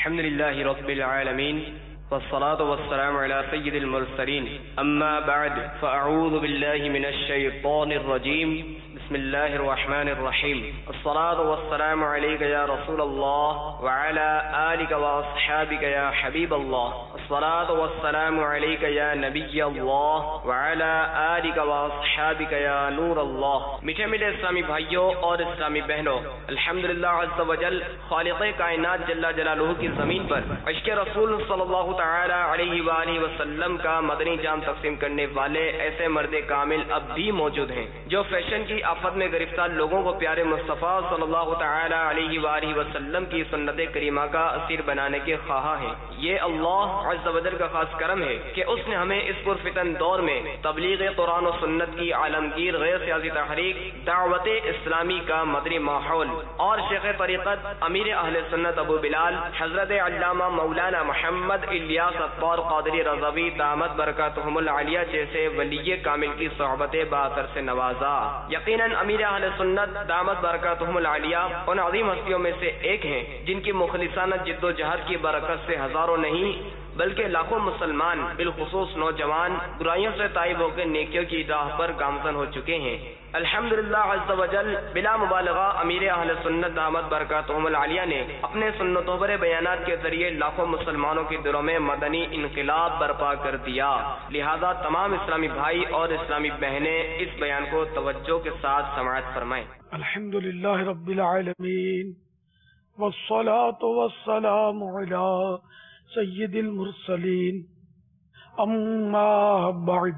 الحمد لله رب العالمين والصلاة والسلام على سيد المرسلين أما بعد فأعوذ بالله من الشيطان الرجيم بسم الله الرحمن الرحيم الصلاة والسلام عليك يا رسول الله وعلى آلك وأصحابك يا حبيب الله الصلاة والسلام عليك يا نبي الله وعلى آلك وأصحابك يا نور الله۔ میٹھے میٹھے اسلامی بھائیوں اور اسلامی بہنوں، الحمدللہ عز وجل خالق کائنات جل جلالہ کی زمین پر عشق رسول صلی اللہ تعالی علیہ وآلہ وسلم کا مدنی جام تقسیم کرنے والے ایسے مرد کامل اب بھی موجود ہیں جو فیشن کی آفت میں گرفتار لوگوں کو پیارے مصطفیٰ صلی اللہ تعالی علیہ وآلہ وسلم کی سنت کریمہ کا اسیر بنانے کے خواہاں ہیں۔ یہ اللہ عز و جل کا خاص کرم ہے کہ اس نے ہمیں اس پرفتن دور میں تبلیغ قرآن و سنت کی عالمگیر غیر سیاسی تحریک دعوت اسلامی کا مدنی ماحول اور شیخ طریقت امیر اہل سنت ابو بلال حضرت علامہ مولانا محمد الیاس اطوار قادری رضوی دامت برکاتہم العالیہ جیسے ولی کامل کی صحبت باثر سے نوازا۔ یقیناً امیر اہل سنت دامت برکاتہم العالیہ ان عظیم ہستیوں میں سے ایک ہیں جن کی مخلصانہ جد و جہد کی برکت سے ہزاروں نہیں بلکہ لاکھوں مسلمان بالخصوص نوجوان برائیوں سے تائب ہو کے نیکیوں کی راہ پر گامزن ہو چکے ہیں۔ الحمدللہ عز و جل بلا مبالغہ امیر اہل سنت دامت برکاتہم العالیہ نے اپنے سنتوں پر بیانات کے ذریعے لاکھوں مسلمانوں کے دلوں میں مدنی انقلاب برپا کر دیا۔ لہذا تمام اسلامی بھائی اور اسلامی بہنیں اس بیان کو توجہ کے ساتھ سماعت فرمائیں۔ الحمدللہ رب العالمین والصلاة والسلام علی سید المرسلین اما بعد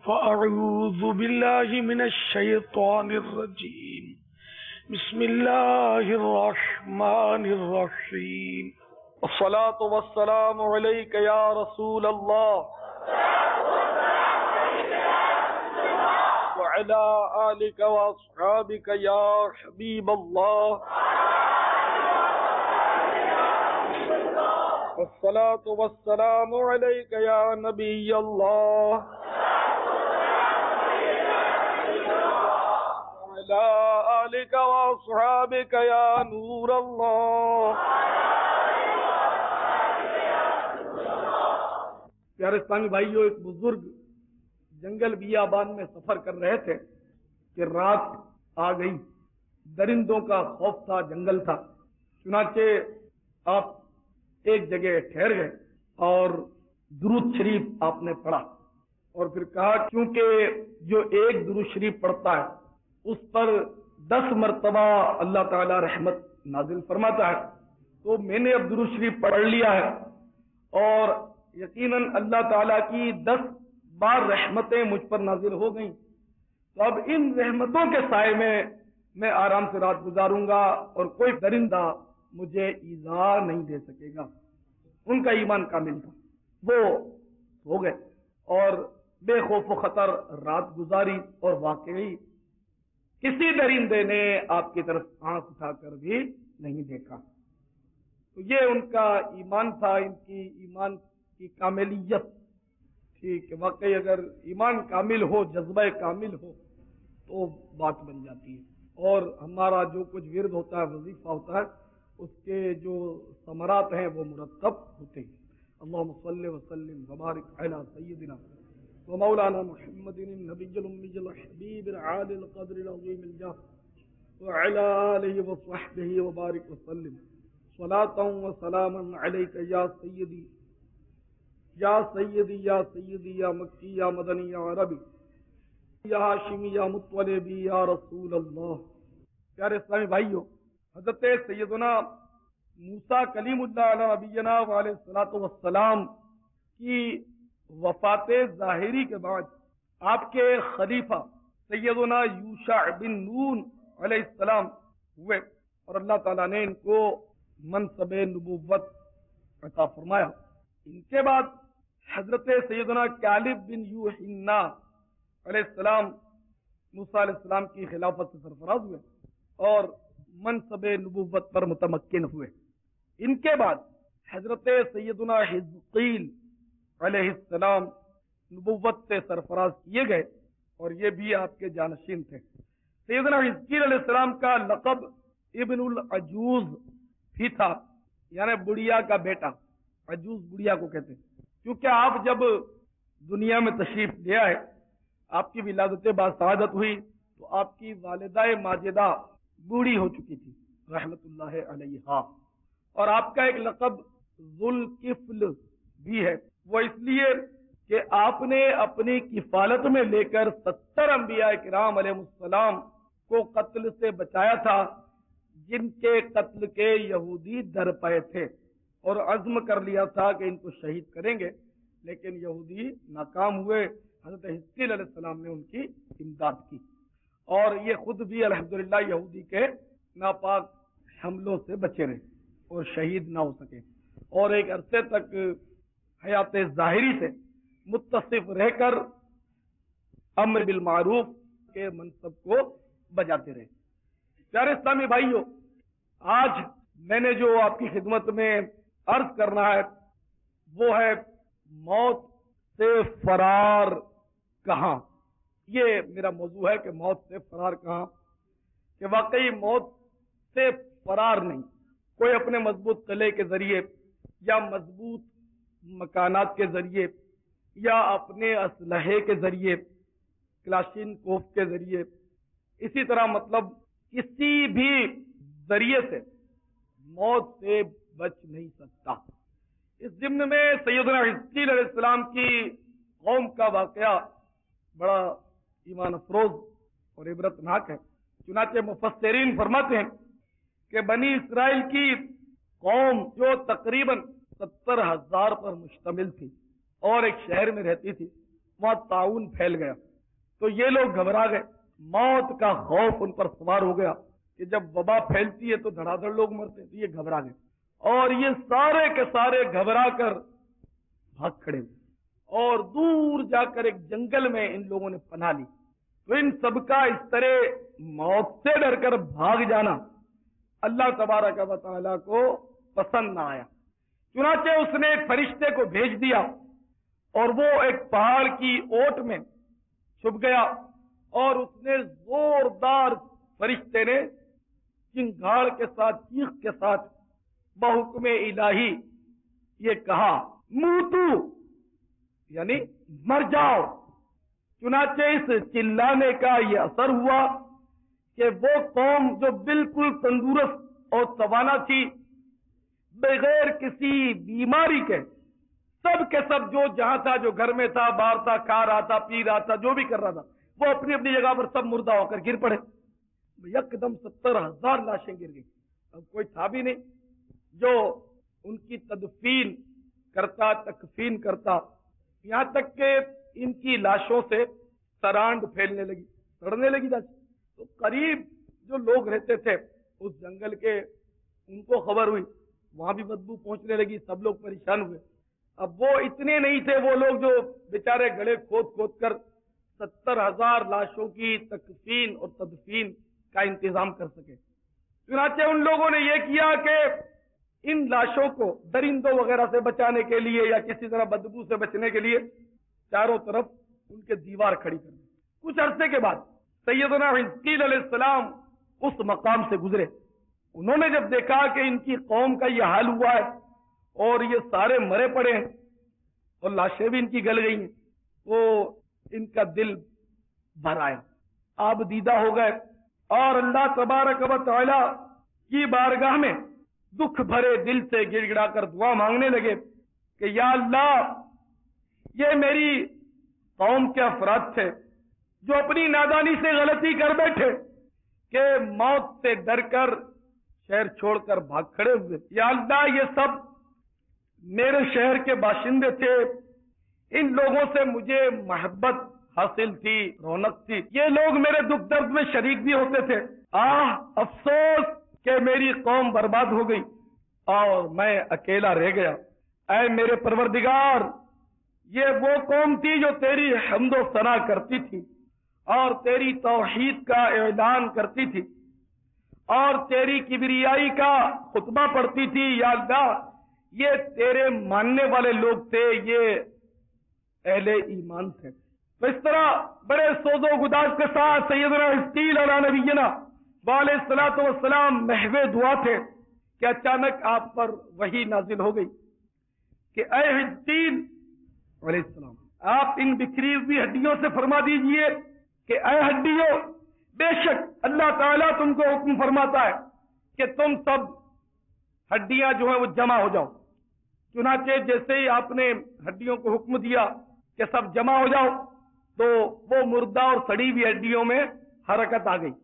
فاعوذ باللہ من الشیطان الرجیم بسم اللہ الرحمن الرحیم الصلاة والسلام علیک یا رسول اللہ وعلی آلک واصحابک یا حبیب اللہ والصلاة والسلام عليك يا نبي الله وعلى آلك وأصحابك يا نور الله۔ پیارے اسلامی بھائیوں، ایک بزرگ جنگل بیابان میں سفر کر رہے تھے کہ رات آ گئی، درندوں کا خوف تھا، جنگل تھا، چنانچہ آپ ایک جگہ ٹھہر گئے اور درود شریف آپ نے پڑھا اور پھر کہا کیونکہ جو ایک درود شریف پڑھتا ہے اس پر 10 مرتبہ اللہ تعالی رحمت نازل فرماتا ہے، تو میں نے اب درود شریف پڑھ لیا ہے اور یقیناً اللہ تعالیٰ کی 10 بار رحمتیں مجھ پر نازل ہو گئیں، تو اب ان رحمتوں کے سائے میں آرام سے رات گزاروں گا اور کوئی درندہ مجھے ایذا نہیں دے سکے گا۔ ان کا ایمان کامل تھا، وہ ہو گئے اور بے خوف و خطر رات گزاری اور واقعی کسی درندے نے آپ کی طرف آنکھ اٹھا کر بھی نہیں دیکھا۔ تو یہ ان کا ایمان تھا، ان کی ایمان کی کاملیت تھی کہ واقعی اگر ایمان کامل ہو، جذبہ کامل ہو تو بات بن جاتی ہے، اور ہمارا جو کچھ ورد ہوتا ہے، وظیفہ ہوتا ہے، اس کے جو ثمرات ہیں وہ مرتب ہوتے ہیں۔ اللہم صلی وسلم وبارک علی سیدنا ومولانا محمد النبی الامی الحبیب العالی القدر العظیم الجاہ وعلی آلہ وصحبہ وبارک وسلم صلاة وسلاما علیک یا سیدی یا سیدی یا سیدی یا مکی یا مدنی یا عربی یا ہاشمی یا مطلبی یا رسول اللہ۔ پیارے اسلامی بھائیوں، حضرت سیدنا موسیٰ کلیم اللہ علیہ نبینا علیہ الصلوۃ والسلام کی وفات ظاہری کے بعد آپ کے خلیفہ سیدنا یوشع بن نون علیہ السلام ہوئے اور اللہ تعالیٰ نے ان کو منصب نبوت عطا فرمایا۔ ان کے بعد حضرت سیدنا کالب بن یوحنا علیہ السلام موسیٰ علیہ السلام کی خلافت سے سرفراز ہوئے اور منصب نبوت پر متمکن ہوئے۔ ان کے بعد حضرت سیدنا حزقیل علیہ السلام نبوت سے سرفراز کیے گئے اور یہ بھی آپ کے جانشین تھے۔ سیدنا حزقیل علیہ السلام کا لقب ابن العجوز بھی تھا، یعنی بڑھیا کا بیٹا، عجوز بڑھیا کو کہتے ہیں، کیونکہ آپ جب دنیا میں تشریف لے آئے، آپ کی ولادت باسعادت ہوئی تو آپ کی والدہ ماجدہ بوڑھی ہو چکی تھی رحمت اللہ علیہا، اور آپ کا ایک لقب ذوالکفل بھی ہے، وہ اس لیے کہ آپ نے اپنی کفالت میں لے کر 70 انبیاء کرام علیہ السلام کو قتل سے بچایا تھا، جن کے قتل کے یہودی در پے تھے، اور عزم کر لیا تھا کہ ان کو شہید کریں گے، لیکن یہودی ناکام ہوئے۔ حضرت حزقیل علیہ السلام نے ان کی امداد کی، اور یہ خود بھی الحمدللہ یہودی کے ناپاک حملوں سے بچے رہے اور شہید نہ ہو سکے، اور ایک عرصے تک حیات ظاہری سے متصف رہ کر امر بالمعروف کے منصب کو بجاتے رہے۔ پیارے اسلامی بھائیوں، آج میں نے جو آپ کی خدمت میں عرض کرنا ہے وہ ہے موت سے فرار کہاں۔ یہ میرا موضوع ہے کہ موت سے فرار کہاں، کہ واقعی موت سے فرار نہیں، کوئی اپنے مضبوط قلعے کے ذریعے یا مضبوط مکانات کے ذریعے یا اپنے اسلحے کے ذریعے، کلاشین کوف کے ذریعے، اسی طرح مطلب کسی بھی ذریعے سے موت سے بچ نہیں سکتا۔ اس ضمن میں سیدنا حزقیل علیہ السلام کی قوم کا واقعہ بڑا ایمان افروز اور عبرتناک ہے۔ چنانچہ مفسرین فرماتے ہیں کہ بنی اسرائیل کی قوم جو تقریباً 70,000 پر مشتمل تھی اور ایک شہر میں رہتی تھی، وہاں طاعون پھیل گیا تو یہ لوگ گھبرا گئے، موت کا خوف ان پر سوار ہو گیا کہ جب وبا پھیلتی ہے تو دھڑا دھڑ لوگ مرتے ہیں، تو یہ گھبرا گئے اور یہ سارے کے سارے گھبرا کر بھاگ کھڑے ہوئے، اور دور جا کر ایک جنگل میں ان لوگوں نے پناہ لی۔ تو ان سب کا اس طرح موت سے ڈر کر بھاگ جانا اللہ تبارک و تعالیٰ کو پسند نہ آیا، چنانچہ اس نے ایک فرشتے کو بھیج دیا اور وہ ایک پہاڑ کی اوٹ میں چھپ گیا، اور اس نے زوردار فرشتے نے چنگھاڑ کے ساتھ، چیخ کے ساتھ بحکم الہی یہ کہا، موتو، یعنی مر جاؤ۔ چنانچہ اس چلانے کا یہ اثر ہوا کہ وہ قوم جو بالکل تندرست اور توانا تھی، بغیر کسی بیماری کے، سب کے سب جو جہاں تھا، جو گھر میں تھا، باہر تھا، کھا رہا تھا، پی رہا تھا، جو بھی کر رہا تھا، وہ اپنی اپنی جگہ پر سب مردہ ہو کر گر پڑے۔ یکدم 70,000 لاشیں گر گئی، اب کوئی تھا بھی نہیں جو ان کی تدفین کرتا، تکفین کرتا، یہاں تک کہ ان کی لاشوں سے سرانڈ پھیلنے لگی، سڑنے لگی لاش۔ تو قریب جو لوگ رہتے تھے اس جنگل کے، ان کو خبر ہوئی، وہاں بھی بدبو پہنچنے لگی، سب لوگ پریشان ہوئے۔ اب وہ اتنے نہیں تھے وہ لوگ جو بیچارے گڑھے کھود کھود کر 70,000 لاشوں کی تکفین اور تدفین کا انتظام کر سکے۔ چنانچہ ان لوگوں نے یہ کیا کہ ان لاشوں کو درندوں وغیرہ سے بچانے کے لیے یا کسی طرح بدبو سے بچنے کے لیے چاروں طرف ان کے دیوار کھڑی کر دی۔ کچھ عرصے کے بعد سیدنا حزقیل علیہ السلام اس مقام سے گزرے، انہوں نے جب دیکھا کہ ان کی قوم کا یہ حال ہوا ہے اور یہ سارے مرے پڑے ہیں اور لاشیں بھی ان کی گل گئی ہیں، تو ان کا دل بھر آیا، آپ دیدہ ہو گئے اور اللہ تبارک و تعالی کی بارگاہ میں دکھ بھرے دل سے گڑ گڑا کر دعا مانگنے لگے کہ یا اللہ، یہ میری قوم کے افراد تھے جو اپنی نادانی سے غلطی کر بیٹھے کہ موت سے ڈر کر شہر چھوڑ کر بھاگ کھڑے ہوئے۔ یا اللہ، یہ سب میرے شہر کے باشندے تھے، ان لوگوں سے مجھے محبت حاصل تھی، رونق تھی، یہ لوگ میرے دکھ درد میں شریک بھی ہوتے تھے۔ افسوس کہ میری قوم برباد ہو گئی اور میں اکیلا رہ گیا۔ اے میرے پروردگار، یہ وہ قوم تھی جو تیری حمد و ثنا کرتی تھی اور تیری توحید کا اعلان کرتی تھی اور تیری کبریائی کا خطبہ پڑھتی تھی۔ یا اللہ، یہ تیرے ماننے والے لوگ تھے، یہ اہل ایمان تھے۔ تو اس طرح بڑے سوز و گداز کے ساتھ سیدنا حزقیل علیہ نبینا علیہ الصلوۃ والسلام محو دعا تھے کہ اچانک آپ پر وحی نازل ہو گئی کہ اے حجین علیہ السلام، آپ ان بکھری ہوئی ہڈیوں سے فرما دیجئے کہ اے ہڈیوں، بے شک اللہ تعالیٰ تم کو حکم فرماتا ہے کہ تم سب ہڈیاں جو ہیں وہ جمع ہو جاؤ۔ چنانچہ جیسے ہی آپ نے ہڈیوں کو حکم دیا کہ سب جمع ہو جاؤ، تو وہ مردہ اور سڑی ہوئی ہڈیوں میں حرکت آ گئی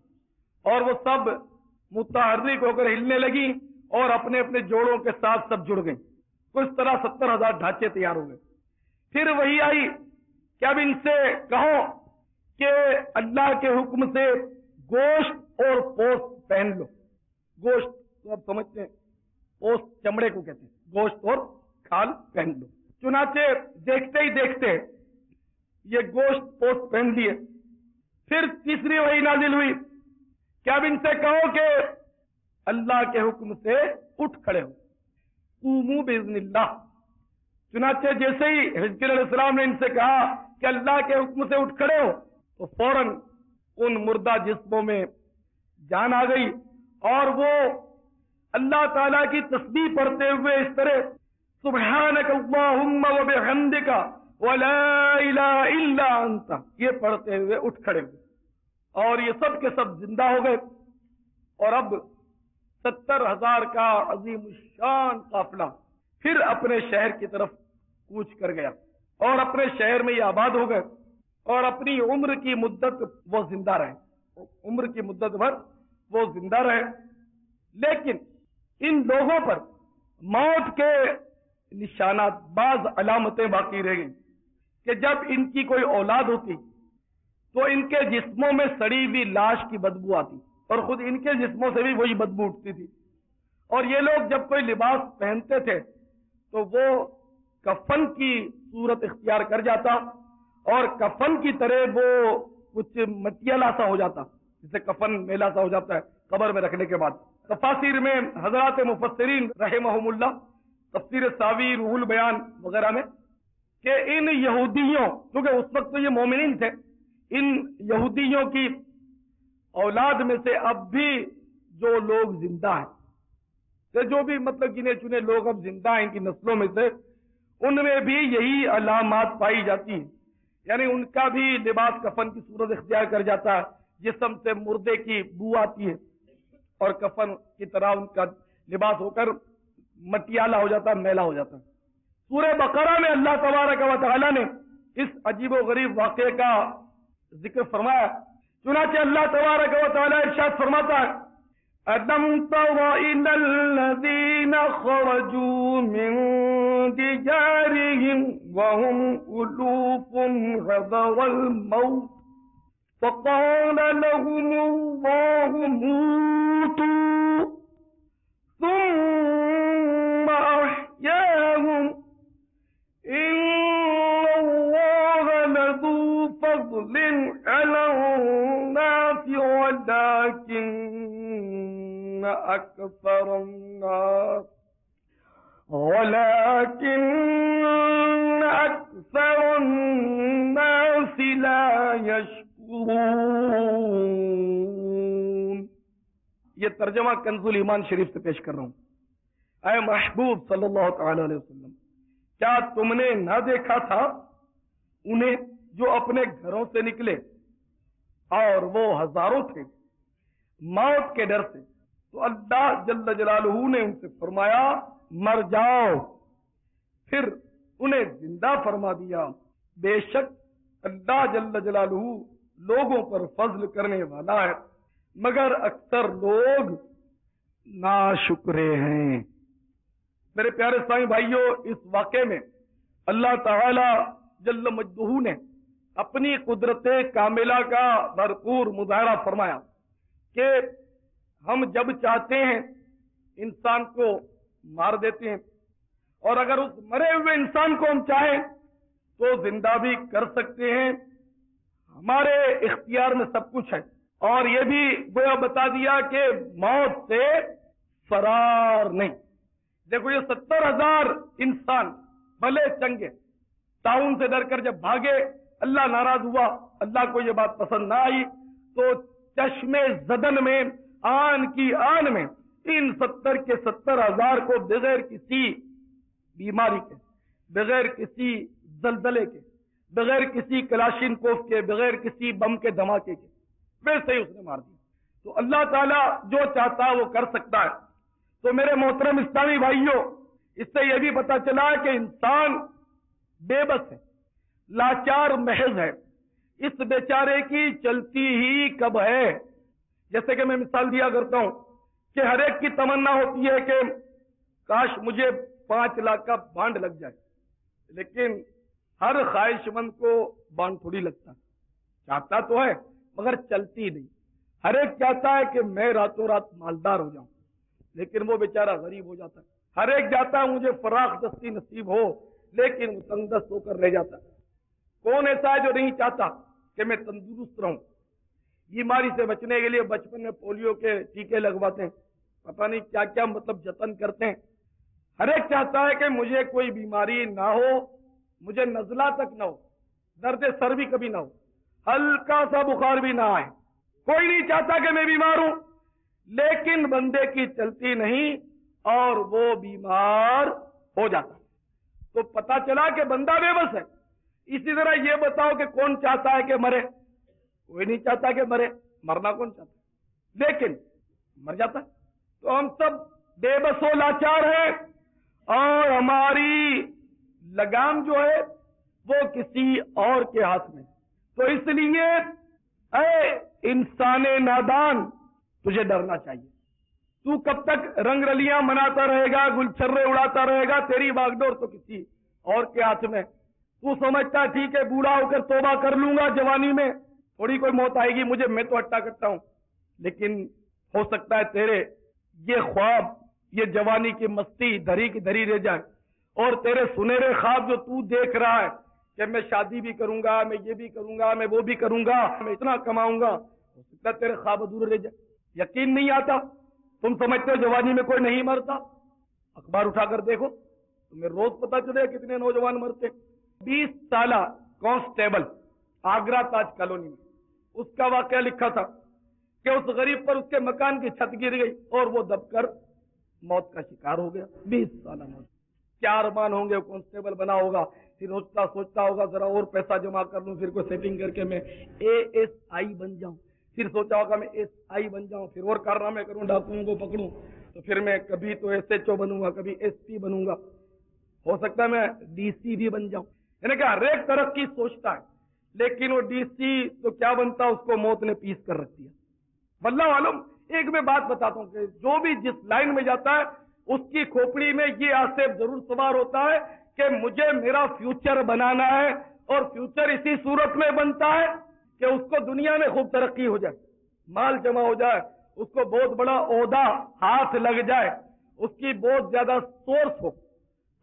اور وہ سب متحرک ہو کر ہلنے لگی اور اپنے اپنے جوڑوں کے ساتھ سب جڑ گئی۔ کچھ طرح 70,000 ڈھانچے تیار ہو گئے۔ پھر وہی آئی کہ اب ان سے کہو کہ اللہ کے حکم سے گوشت اور پوست پہن لو۔ گوشت تو آپ سمجھتے ہیں، پوست چمڑے کو کہتے ہیں، گوشت اور کھال پہن لو۔ چنانچہ دیکھتے ہی دیکھتے یہ گوشت پوست پہن لیے۔ پھر تیسری وحی نازل ہوئی کہ اب ان سے کہو کہ اللہ کے حکم سے اٹھ کھڑے ہو، قوموا باذن اللہ۔ چنانچہ جیسے ہی حزقیل علیہ السلام نے ان سے کہا کہ اللہ کے حکم سے اٹھ کھڑے ہو، تو فوراً ان مردہ جسموں میں جان آ گئی اور وہ اللہ تعالیٰ کی تسبیح پڑھتے ہوئے اس طرح سبحانک اللہم وبحمدک ولا الہ الا انت یہ پڑھتے ہوئے اٹھ کھڑے ہوئے، اور یہ سب کے سب زندہ ہو گئے۔ اور اب 70,000 کا عظیم الشان قافلہ پھر اپنے شہر کی طرف کوچ کر گیا اور اپنے شہر میں یہ آباد ہو گئے اور اپنی عمر کی مدت وہ زندہ رہے، عمر کی مدت بھر وہ زندہ رہے۔ لیکن ان لوگوں پر موت کے نشانات، بعض علامتیں باقی رہ گئیں کہ جب ان کی کوئی اولاد ہوتی تو ان کے جسموں میں سڑی ہوئی لاش کی بدبو آتی اور خود ان کے جسموں سے بھی وہی بدبو اٹھتی تھی، اور یہ لوگ جب کوئی لباس پہنتے تھے تو وہ کفن کی صورت اختیار کر جاتا اور کفن کی طرح وہ کچھ مٹیالہ سا ہو جاتا، جسے کفن میلا سا ہو جاتا ہے قبر میں رکھنے کے بعد۔ تفاسیر میں حضرات مفسرین رحمہم اللہ، تفسیر ساوی، روح البیان وغیرہ میں، کہ ان یہودیوں، کیونکہ اس وقت تو یہ مومنین تھے، ان یہودیوں کی اولاد میں سے اب بھی جو لوگ زندہ ہیں، کہ جو بھی مطلب گنے چنے لوگ اب زندہ ہیں ان کی نسلوں میں سے، ان میں بھی یہی علامات پائی جاتی ہیں، یعنی ان کا بھی لباس کفن کی صورت اختیار کر جاتا ہے، جسم سے مردے کی بو آتی ہے اور کفن کی طرح ان کا لباس ہو کر مٹیالہ ہو جاتا ہے، میلا ہو جاتا ہے۔ سورہ بقرہ میں اللہ تبارک و تعالی نے اس عجیب و غریب واقعے کا ذکر فرمایا۔ چنانچہ اللہ تبارک و تعالی ارشاد فرماتا ہے، أَلَمْ تَرَ إِلَى الَّذِينَ خَرَجُوا مِنْ دِيَارِهِمْ وَهُمْ أُلُوفٌ حَذَرَ الْمَوْتِ فَقَالَ لَهُمُ اللَّهُ مُوتُوا ثُمَّ أَحْيَاهُمْ إِنَّ اللَّهَ لَذُو فَضْلٍ عَلَى النَّاسِ وَلَكِنَّ أَكْثَرَ النَّاسِ لَا يَشْكُرُونَ۔ یہ ترجمہ کنز الایمان شریف سے پیش کر رہا ہوں۔ اے محبوب صلی اللہ تعالی علیہ وسلم، کیا تم نے نہ دیکھا تھا انہیں جو اپنے گھروں سے نکلے اور وہ ہزاروں تھے موت کے ڈر سے، تو اللہ جل جلالہ نے ان سے فرمایا مر جاؤ، پھر انہیں زندہ فرما دیا۔ بے شک اللہ جل جلالہ لوگوں پر فضل کرنے والا ہے، مگر اکثر لوگ ناشکرے ہیں۔ میرے پیارے سائیں بھائیوں، اس واقعے میں اللہ تعالی جل مجدہ نے اپنی قدرت کاملہ کا بھرپور مظاہرہ فرمایا کہ ہم جب چاہتے ہیں انسان کو مار دیتے ہیں، اور اگر اس مرے ہوئے انسان کو ہم چاہیں تو زندہ بھی کر سکتے ہیں، ہمارے اختیار میں سب کچھ ہے۔ اور یہ بھی گویا بتا دیا کہ موت سے فرار نہیں۔ دیکھو، یہ 70,000 انسان بھلے چنگے طاعون سے ڈر کر جب بھاگے، اللہ ناراض ہوا، اللہ کو یہ بات پسند نہ آئی، تو چشمے زدن میں، آن کی آن میں ان 70 کے 70,000 کو بغیر کسی بیماری کے، بغیر کسی زلزلے کے، بغیر کسی کلاشنکوف کے، بغیر کسی بم کے دھماکے کے ویسے ہی اس نے مار دیا۔ تو اللہ تعالیٰ جو چاہتا ہے وہ کر سکتا ہے۔ تو میرے محترم اسلامی بھائیوں، اس سے یہ بھی پتا چلا ہے کہ انسان بے بس ہے، لاچار محض ہے، اس بیچارے کی چلتی ہی کب ہے۔ جیسے کہ میں مثال دیا کرتا ہوں کہ ہر ایک کی تمنا ہوتی ہے کہ کاش مجھے 5 لاکھ کا بانڈ لگ جائے، لیکن ہر خواہش مند کو بانڈ تھوڑی لگتا، چاہتا تو ہے مگر چلتی نہیں۔ ہر ایک چاہتا ہے کہ میں راتوں رات مالدار ہو جاؤں، لیکن وہ بیچارہ غریب ہو جاتا ہے۔ ہر ایک چاہتا ہے مجھے فراخ دستی نصیب ہو، لیکن وہ تنگ دست ہو کر رہ جاتا ہے۔ کون ایسا ہے جو نہیں چاہتا کہ میں تندرست رہوں؟ بیماری سے بچنے کے لیے بچپن میں پولیو کے ٹیکے لگواتے ہیں، پتہ نہیں کیا کیا مطلب جتن کرتے ہیں۔ ہر ایک چاہتا ہے کہ مجھے کوئی بیماری نہ ہو، مجھے نزلہ تک نہ ہو، درد سر بھی کبھی نہ ہو، ہلکا سا بخار بھی نہ آئے۔ کوئی نہیں چاہتا کہ میں بیمار ہوں، لیکن بندے کی چلتی نہیں اور وہ بیمار ہو جاتا ہے۔ تو پتا چلا کہ بندہ بے بس ہے۔ اسی طرح یہ بتاؤ کہ کون چاہتا ہے کہ مرے؟ کوئی نہیں چاہتا کہ مرے، مرنا کون چاہتا ہے، لیکن مر جاتا ہے۔ تو ہم سب بے بس و لاچار ہیں، اور ہماری لگام جو ہے وہ کسی اور کے ہاتھ میں۔ تو اس لیے اے انسان نادان، تجھے ڈرنا چاہیے۔ تو کب تک رنگ رلیاں مناتا رہے گا، گلچھرے اڑاتا رہے گا؟ تیری باغ ڈور تو کسی اور کے ہاتھ میں۔ تو سمجھتا ٹھیک ہے بوڑھا ہو کر توبہ کر لوں گا، جوانی میں تھوڑی کوئی موت آئے گی مجھے، میں تو ہٹا کرتا ہوں۔ لیکن ہو سکتا ہے تیرے یہ خواب، یہ جوانی کی مستی دھری کی دھری رہ جائے، اور تیرے سنہرے خواب جو تو دیکھ رہا ہے کہ میں شادی بھی کروں گا، میں یہ بھی کروں گا، میں وہ بھی کروں گا، میں اتنا کماؤں گا، ہو سکتا ہے تیرے خواب ادھورے رہ جائے۔ یقین نہیں آتا؟ تم سمجھتے ہو جوانی میں کوئی نہیں مرتا؟ اخبار اٹھا کر دیکھو، تمہیں روز پتا چلے کتنے نوجوان مرتے۔ 20 سالہ کانسٹیبل آگرہ تاج کالونی میں، اس کا واقعہ لکھا تھا کہ اس غریب پر اس کے مکان کی چھت گر گئی اور وہ دب کر موت کا شکار ہو گیا۔ 20 سالہ موت، کیا ارمان ہوں گے؟ کانسٹیبل بنا ہوگا، پھر سوچتا ہوگا ذرا اور پیسہ جمع کر لوں، پھر کوئی سیٹنگ کر کے میں ASI بن جاؤں، پھر سوچا ہوگا میں SI بن جاؤں، پھر اور کارنامے کروں، ڈاکوؤں کو پکڑوں، تو پھر میں کبھی تو SHO بنوں گا، کبھی SP بنوں گا، ہو سکتا ہے میں DC بھی بن جاؤں۔ یعنی کہ ہر ایک ترقی سوچتا ہے، لیکن وہ DC تو کیا بنتا، اس کو موت نے پیس کر رکھ دیا۔ واللہ عالم، ایک میں بات بتاتا ہوں کہ جو بھی جس لائن میں جاتا ہے اس کی کھوپڑی میں یہ آصف ضرور سوار ہوتا ہے کہ مجھے میرا فیوچر بنانا ہے، اور فیوچر اسی صورت میں بنتا ہے کہ اس کو دنیا میں خوب ترقی ہو جائے، مال جمع ہو جائے، اس کو بہت بڑا عہدہ ہاتھ لگ جائے، اس کی بہت زیادہ سورس ہو۔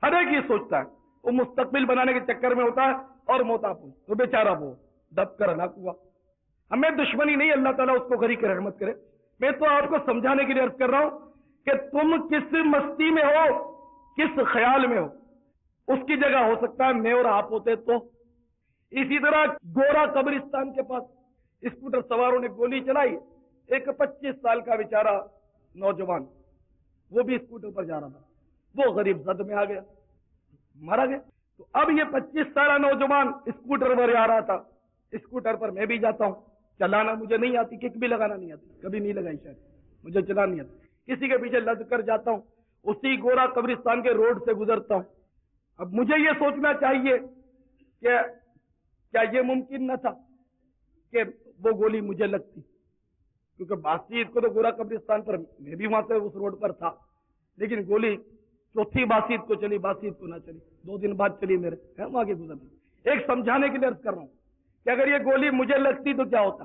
ہر ایک یہ سوچتا ہے، وہ مستقبل بنانے کے چکر میں ہوتا ہے، اور موتاپو تو بیچارہ وہ دب کر ہلاک ہوا۔ ہمیں دشمنی نہیں، اللہ تعالیٰ اس کو غریق رحمت کرے۔ میں تو آپ کو سمجھانے کے لیے عرض کر رہا ہوں کہ تم کس مستی میں ہو، کس خیال میں ہو، اس کی جگہ ہو سکتا ہے میں اور آپ ہوتے تو۔ اسی طرح گورا قبرستان کے پاس اسکوٹر سواروں نے گولی چلائی، ایک 25 سال کا بیچارہ نوجوان، وہ بھی اسکوٹر پر جا رہا تھا، وہ غریب زد میں آ گیا، مارا گیا۔ تو اب یہ 25 سالہ نوجوان اسکوٹر پر جا رہا تھا، اسکوٹر پر میں بھی جاتا ہوں، چلانا مجھے نہیں آتی، کک بھی لگانا نہیں آتی، کبھی نہیں لگائی شاید، مجھے چلانا نہیں آتی، کسی کے پیچھے لد کر جاتا ہوں، اسی گورا قبرستان کے روڈ سے گزرتا ہوں۔ اب مجھے یہ سوچنا چاہیے کہ کیا یہ ممکن نہ تھا کہ وہ گولی مجھے لگتی، کیونکہ باسید کو تو گورا قبرستان پر میں بھی وہاں سے اس روڈ پر تھا، لیکن گولی چوتھی باسید کو چلی، باسید کو نہ چلی، 2 دن بعد چلی میرے، ہم آگے گزرتے۔ ایک سمجھانے کے لیے عرض کر رہا ہوں کہ اگر یہ گولی مجھے لگتی تو کیا ہوتا۔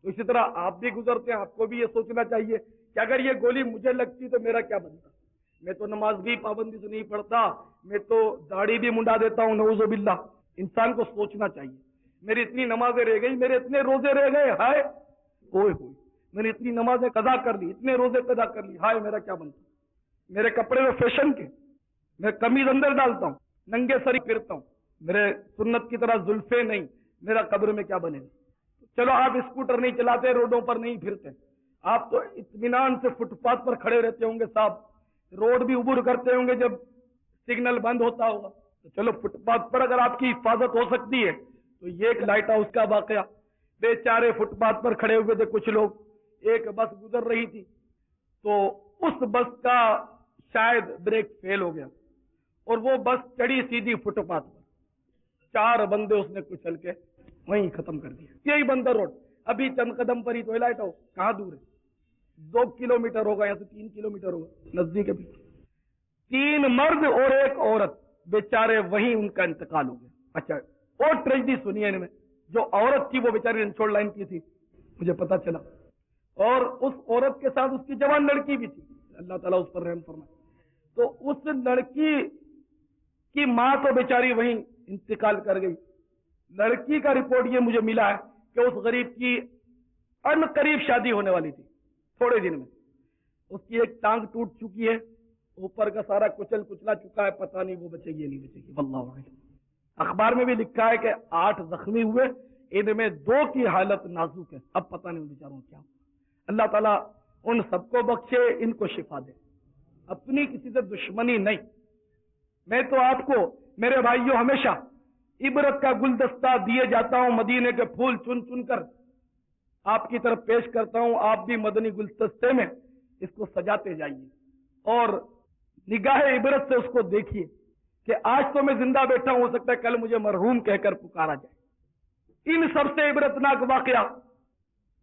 تو اسی طرح آپ بھی گزرتے ہیں، آپ کو بھی یہ سوچنا چاہیے کہ اگر یہ گولی مجھے لگتی تو میرا کیا بنتا۔ میں تو نماز بھی پابندی سے نہیں پڑھتا، میں تو داڑھی بھی منڈا دیتا ہوں، نعوذ باللہ۔ انسان کو سوچنا چاہیے، میری اتنی نمازیں رہ گئی، میرے اتنے روزے رہ گئے، ہائے ہوئے ہوئے، میں نے اتنی نمازیں قضا کر لی، اتنے روزے قضا کر لی، ہائے میرا کیا بنتا۔ میرے کپڑے میں فیشن کے، میں قمیض اندر ڈالتا ہوں، ننگے سری پھرتا ہوں، میرے سنت کی طرح زلفے نہیں، میرا قبر میں کیا بنے گا۔ چلو آپ اسکوٹر نہیں چلاتے، روڈوں پر نہیں پھرتے، آپ تو اطمینان سے فٹ پاتھ پر کھڑے رہتے ہوں گے صاحب, روڈ بھی عبور کرتے ہوں گے جب سگنل بند ہوتا ہوگا. تو چلو فٹ پاتھ پر اگر آپ کی حفاظت ہو سکتی ہے تو یہ ایک لائٹ ہاؤس کا واقعہ. بیچارے فٹ پاتھ پر کھڑے ہوئے تھے کچھ لوگ, ایک بس گزر رہی تھی تو اس بس کا شاید بریک فیل ہو گیا اور وہ بس چڑھی سیدھی فٹ پاتھ پر. 4 بندے اس نے کچل کے وہیں ختم کر دیا. یہی بندر روڈ, ابھی چند قدم پر ہی تو لائٹ ہاؤس, کہاں دور ہے, 2 کلومیٹر ہوگا یا تو 3 کلومیٹر ہوگا, نزدیک ہے. 3 مرد اور 1 عورت بیچارے وہیں ان کا انتقال ہو گیا. اچھا اور ٹریجڈی سنیے ان میں, جو عورت تھی وہ بیچاری رنچوڑ لائن کی تھی مجھے پتا چلا, اور اس عورت کے ساتھ اس کی جوان لڑکی بھی تھی, اللہ تعالیٰ اس پر رحم فرمائے. تو اس لڑکی کی ماں تو بیچاری وہیں انتقال کر گئی. لڑکی کا رپورٹ یہ مجھے ملا ہے کہ اس غریب کی ان قریب شادی ہونے والی تھی, تھوڑے دن میں اس کی ایک ٹانگ ٹوٹ چکی ہے, اوپر کا سارا کچل کچلا چکا ہے, پتہ نہیں وہ بچے گی یا نہیں بچے گی, واللہ اعلم. اخبار میں بھی لکھا ہے کہ 8 زخمی ہوئے, ان میں 2 کی حالت نازک ہے, اب پتہ نہیں ان بیچاروں کیا. اللہ تعالیٰ ان سب کو بخشے, ان کو شفا دے. اپنی کسی سے دشمنی نہیں. میں تو آپ کو میرے بھائیوں ہمیشہ عبرت کا گلدستہ دیے جاتا ہوں, مدینے کے پھول چن چن کر آپ کی طرف پیش کرتا ہوں. آپ بھی مدنی گلدستے میں اس کو سجاتے جائیے اور نگاہ عبرت سے اس کو دیکھیے کہ آج تو میں زندہ بیٹھا ہوں, ہو سکتا ہے کل مجھے مرحوم کہہ کر پکارا جائے. ان سب سے عبرتناک واقعہ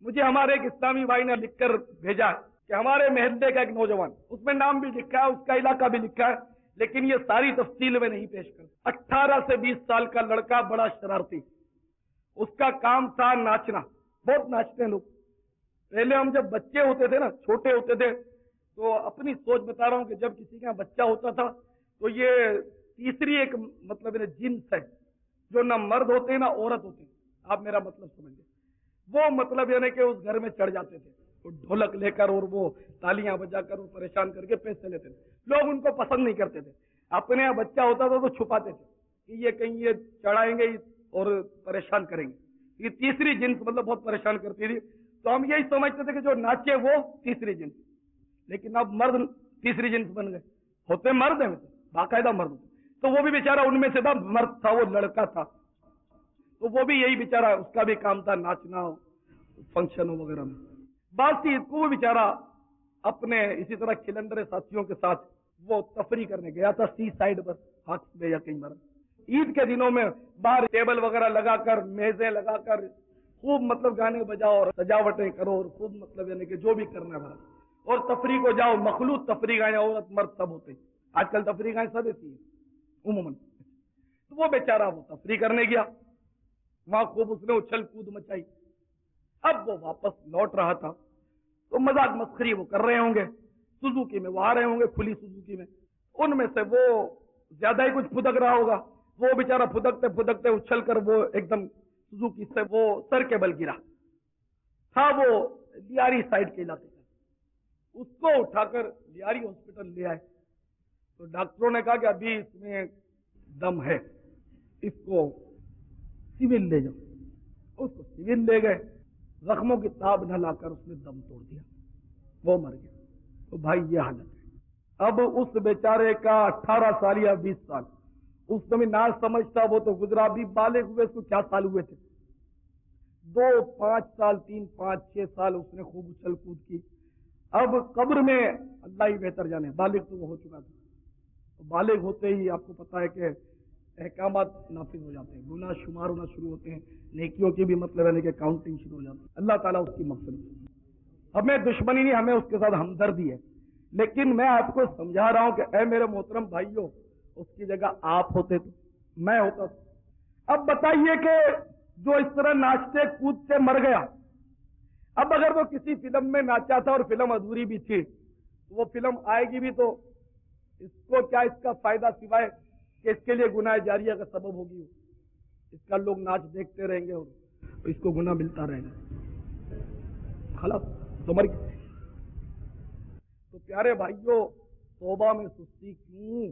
مجھے ہمارے ایک اسلامی بھائی نے لکھ کر بھیجا کہ ہمارے محلے کا ایک نوجوان, اس میں نام بھی لکھا ہے, اس کا علاقہ بھی لکھا ہے, لیکن یہ ساری تفصیل میں نہیں پیش کرتا. 18 سے 20 سال کا لڑکا, بڑا شرارتی, اس کا کام تھا ناچنا. بہت ناچتے ہیں لوگ. پہلے ہم جب بچے ہوتے تھے نا, چھوٹے ہوتے تھے, تو اپنی سوچ بتا رہا ہوں کہ جب کسی کا بچہ ہوتا تھا تو یہ تیسری ایک مطلب جنس ہے, جو نہ مرد ہوتے ہیں نہ عورت ہوتے ہیں. آپ میرا مطلب سمجھیں, وہ مطلب یعنی کہ اس گھر میں چڑھ جاتے تھے, وہ ڈھولک لے کر اور وہ تالیاں بجا کر وہ پریشان کر کے پیسے لیتے تھے. لوگ ان کو پسند نہیں کرتے تھے. اپنے یہاں بچہ ہوتا تھا تو چھپاتے تھے کہ یہ کہیں یہ چڑھائیں گے اور پریشان کریں گے. یہ تیسری جنس مطلب بہت پریشان کرتی تھی. تو ہم یہی سمجھتے تھے کہ جو ناچے وہ تیسری جنس, لیکن اب مرد تیسری جنس بن گئے. ہوتے مرد ہیں, باقاعدہ مرد. تو وہ بھی بیچارہ ان میں سے مرد تھا, وہ لڑکا تھا, تو وہ بھی یہی بیچارہ, اس کا بھی کام تھا ناچنا فنکشنوں وغیرہ میں. بات عید کو وہ بیچارہ اپنے اسی طرح کھلندرے ساتھیوں کے ساتھ وہ تفریح کرنے گیا تھا سی سائڈ پر, ہاتھ میں یا کہیں پر. عید کے دنوں میں باہر ٹیبل وغیرہ لگا کر, میزیں لگا کر خوب مطلب گانے بجاؤ اور سجاوٹیں کرو اور خوب مطلب یعنی کہ جو بھی کرنا ہے اور تفریح کو جاؤ. مخلوط تفریح گاہیں, عورت مرد سب ہوتے ہیں. آج کل تفریح گاہیں سب ایسی ہیں عموماً. تو وہ بیچارہ وہ تفریح کرنے گیا, وہاں خوب اس نے اچھل کود مچائی. اب وہ واپس لوٹ رہا تھا تو مذاق مسخری وہ کر رہے ہوں گے, سوزوکی میں وہ آ رہے ہوں گے, کھلی سوزوکی میں. ان میں سے وہ زیادہ ہی کچھ پھدک رہا ہوگا, وہ بیچارہ پھدکتے پھدکتے اچھل کر وہ ایک دم سوزوکی سے وہ سر کے بل گرا تھا. وہ لیاری سائڈ کے علاقے کا, اس کو اٹھا کر لیاری ہاسپٹل لے آئے. تو ڈاکٹروں نے کہا کہ ابھی اس میں دم ہے, اس کو سیول لے جاؤ. اس کو سیول لے گئے, زخموں کی تاب نہ لا کر اس نے دم توڑ دیا, وہ مر گیا. تو بھائی یہ حالت ہے. اب اس بیچارے کا 18 سال یا 20 سال, اس کو میں نہ سمجھتا, وہ تو گزرا. بھی بالغ ہوئے اس کو کیا سال ہوئے تھے, 2 5 سال 3 5 6 سال اس نے خوب اچھل کود کی. اب قبر میں اللہ ہی بہتر جانے, بالغ تو وہ ہو چکا تھا. تو بالغ ہوتے ہی آپ کو پتا ہے کہ احکامات نافذ ہو جاتے ہیں, گناہ شمار ہونا شروع ہوتے ہیں, نیکیوں کی بھی مطلب ہے کہ کاؤنٹنگ شروع ہو جاتی ہے. اللہ تعالیٰ اس کی مغفرت. ہمیں دشمنی نہیں, ہمیں اس کے ساتھ ہمدردی ہے. لیکن میں آپ کو سمجھا رہا ہوں کہ اے میرے محترم بھائیوں, اس کی جگہ آپ ہوتے تو, میں ہوتا تو. اب بتائیے کہ جو اس طرح ناچتے کودتے مر گیا, اب اگر وہ کسی فلم میں ناچا تھا اور فلم ادھوری بھی تھی, وہ فلم آئے گی بھی تو اس کو کیا اس کا فائدہ سوائے کہ اس کے لیے گناہ جاریہ کا سبب ہوگی. اس کا لوگ ناچ دیکھتے رہیں گے اور اس کو گناہ ملتا رہے گا. خلاص تو مر گئے. تو پیارے بھائیوں, توبہ میں سستی کیوں؟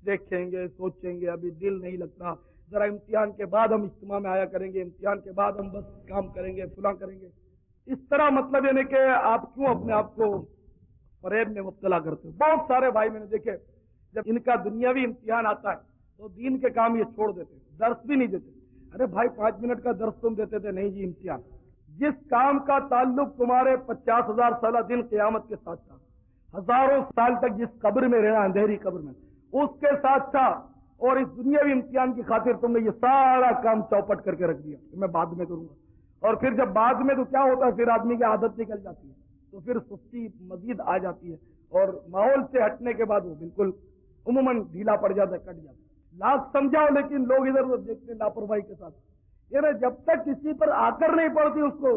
دیکھیں گے, سوچیں گے, ابھی دل نہیں لگتا, ذرا امتحان کے بعد ہم اجتماع میں آیا کریں گے, امتحان کے بعد ہم بس کام کریں گے, فلاں کریں گے. اس طرح مطلب یعنی کہ آپ کیوں اپنے آپ کو فریب میں مبتلا کرتے ہو؟ بہت سارے بھائی میں نے دیکھے جب ان کا دنیاوی امتحان آتا ہے تو دین کے کام یہ چھوڑ دیتے، درس بھی نہیں دیتے۔ ارے بھائی 5 منٹ کا درس تم دیتے تھے، نہیں جی امتحان۔ جس کام کا تعلق تمہارے 50,000 سالہ دن قیامت کے ساتھ تھا، ہزاروں سال تک جس قبر میں رہنا، اندھیری قبر میں، اس کے ساتھ تھا، اور اس دنیاوی امتحان کی خاطر تم نے یہ سارا کام چوپٹ کر کے رکھ دیا کہ میں بعد میں کروں گا۔ اور پھر جب بعد میں تو کیا ہوتا ہے، پھر آدمی کی عادت نکل جاتی ہے، تو پھر سستی مزید آ جاتی ہے، اور ماحول سے ہٹنے کے بعد وہ بالکل عموماً ڈھیلا پڑ جاتا ہے، کٹ جاتا ہے۔ لاکھ سمجھاؤ لیکن لوگ ادھر ادھر دیکھتے ہیں لاپرواہی کے ساتھ۔ یعنی جب تک کسی پر آ کر نہیں پڑتی اس کو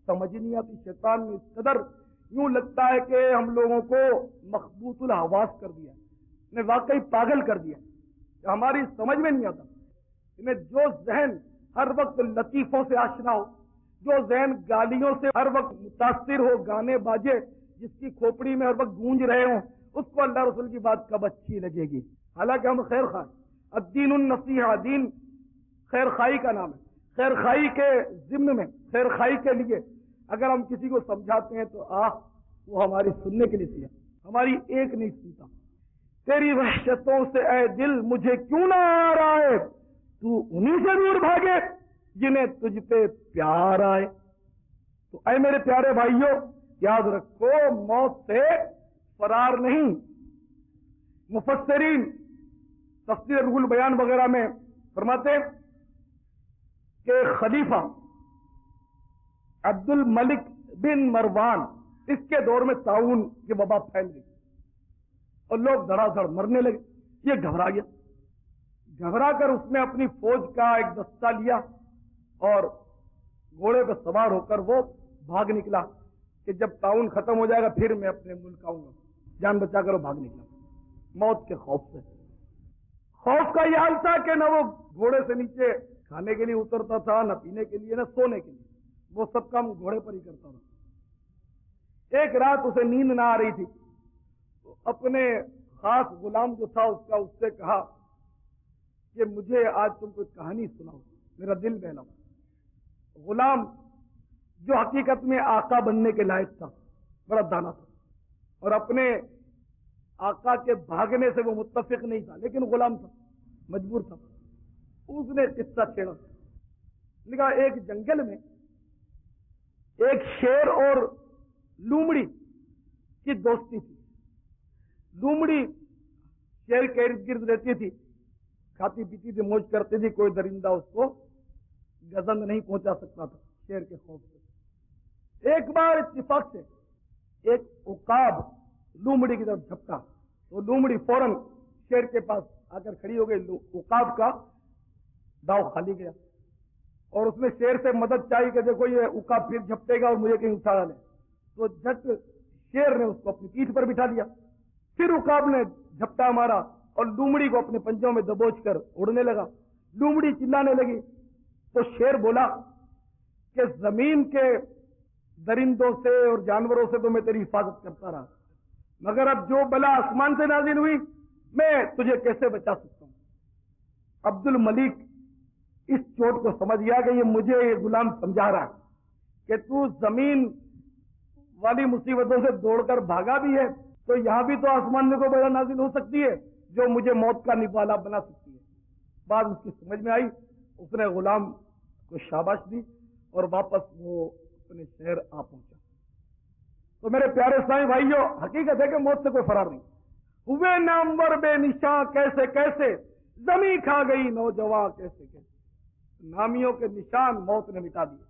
سمجھ نہیں آتی۔ شیطان نے اس قدر یوں لگتا ہے کہ ہم لوگوں کو مخبوط الحواس کر دیا، نے واقعی پاگل کر دیا، ہماری سمجھ میں نہیں آتا۔ انہیں جو ذہن ہر وقت لطیفوں سے آشنا ہو، جو ذہن گالیوں سے ہر وقت متاثر ہو، گانے باجے جس کی کھوپڑی میں ہر وقت گونج رہے ہوں، اس کو اللہ رسول کی بات کب اچھی لگے گی؟ حالانکہ ہم خیر خواہ، الدین النصیحہ، دین خیر خواہی کا نام ہے۔ خیر خواہی کے ضمن میں، خیر خواہی کے لیے اگر ہم کسی کو سمجھاتے ہیں تو وہ ہماری سننے کے لیے تھی، ہماری ایک نہیں سنتا۔ تیری وحشتوں سے اے دل مجھے کیوں نہ آ رہا ہے، تو انہی سے دور بھاگے جنہیں تجھ پہ پیار آئے۔ تو اے میرے پیارے بھائیوں، یاد رکھو موت سے فرار نہیں۔ مفسرین تفسیر روح البیان وغیرہ میں فرماتے کہ خلیفہ عبد الملک بن مروان، اس کے دور میں طاعون کی وبا پھیل گئی اور لوگ دھڑا دھڑ مرنے لگے۔ یہ گھبرا گیا، گھبرا کر اس نے اپنی فوج کا ایک دستہ لیا اور گھوڑے پہ سوار ہو کر وہ بھاگ نکلا کہ جب طاعون ختم ہو جائے گا پھر میں اپنے ملک آؤں گا۔ جان بچا کر وہ بھاگ نکلا موت کے خوف سے۔ خوف کا یہ حال تھا کہ نہ وہ گھوڑے سے نیچے کھانے کے لیے اترتا تھا، نہ پینے کے لیے، نہ سونے کے لیے، وہ سب کام گھوڑے پر ہی کرتا تھا۔ ایک رات اسے نیند نہ آ رہی تھی، تو اپنے خاص غلام جو تھا اس سے کہا کہ مجھے آج تم کو کہانی سناؤ، میرا دل بہلاؤ۔ غلام جو حقیقت میں آقا بننے کے لائق تھا، بڑا دانا تھا، اور اپنے آقا کے بھاگنے سے وہ متفق نہیں تھا، لیکن غلام تھا، مجبور تھا۔ اس نے قصہ چھیڑا، کہا ایک جنگل میں ایک شیر اور لومڑی کی دوستی تھی۔ لومڑی شیر کے ارد گرد رہتی تھی، کھاتی پیتی تھی، موج کرتی تھی، کوئی درندہ اس کو گزند نہیں پہنچا سکتا تھا شیر کے خوف سے۔ ایک بار اتفاق سے ایک عقاب لومڑی کی طرف جھپٹا تو لومڑی فوراً شیر کے پاس آ کر کھڑی ہو گئی۔ عقاب کا داؤ خالی گیا اور اس نے شیر سے مدد چاہی کہ دیکھو یہ عقاب پھر جھپٹے گا اور مجھے کہیں اٹھا لے، تو جھٹ شیر نے اس کو اپنی پیٹھ پر بٹھا دیا۔ پھر عقاب نے جھپٹا مارا اور لومڑی کو اپنے پنجوں میں دبوچ کر اڑنے لگا۔ لومڑی چلانے لگی تو شیر بولا کہ زمین کے درندوں سے اور جانوروں سے تو میں تیری حفاظت کرتا رہا، مگر اب جو بلا آسمان سے نازل ہوئی میں تجھے کیسے بچا سکتا ہوں؟ عبد الملک اس چوٹ کو سمجھ گیا کہ یہ مجھے یہ غلام سمجھا رہا ہے کہ تو زمین والی مصیبتوں سے دوڑ کر بھاگا بھی ہے تو یہاں بھی تو آسمان میں کوئی بلا نازل ہو سکتی ہے جو مجھے موت کا نوالا بنا سکتی ہے۔ بعد اس کی سمجھ میں آئی، اس نے غلام کو شاباش دی اور واپس وہ اپنے شہر آ پہنچا۔ تو میرے پیارے اسلامی بھائیوں، حقیقت ہے کہ موت سے کوئی فرار نہیں۔ ہوئے نامور بے نشاں کیسے کیسے، زمین کھا گئی نوجوان کیسے کیسے، نامیوں کے نشان موت نے مٹا دیے۔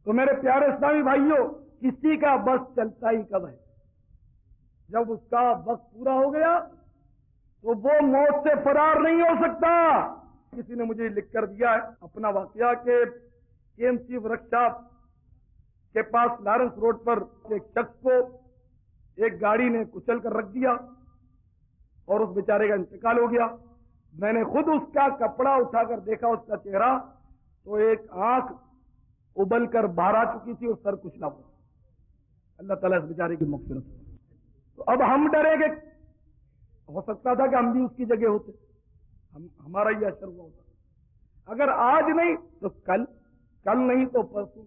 تو میرے پیارے اسلامی بھائیوں، کسی کا بس چلتا ہی کب ہے؟ جب اس کا وقت پورا ہو گیا تو وہ موت سے فرار نہیں ہو سکتا۔ کسی نے مجھے لکھ کر دیا ہے اپنا واقعہ کہ KMC ورک شاپ کے پاس لارنس روڈ پر ایک شخص کو ایک گاڑی نے کچل کر رکھ دیا اور اس بیچارے کا انتقال ہو گیا۔ میں نے خود اس کا کپڑا اٹھا کر دیکھا، اس کا چہرہ تو ایک آنکھ ابل کر باہر آ چکی تھی اور سر کچلا ہوا۔ اللہ تعالیٰ اس بیچارے کی مغفرت کرے۔ تو اب ہم ڈرے کہ ہو سکتا تھا کہ ہم بھی اس کی جگہ ہوتے، ہمارا یہ اثر ہوا ہوتا۔ اگر آج نہیں تو کل، کل نہیں تو پرسوں،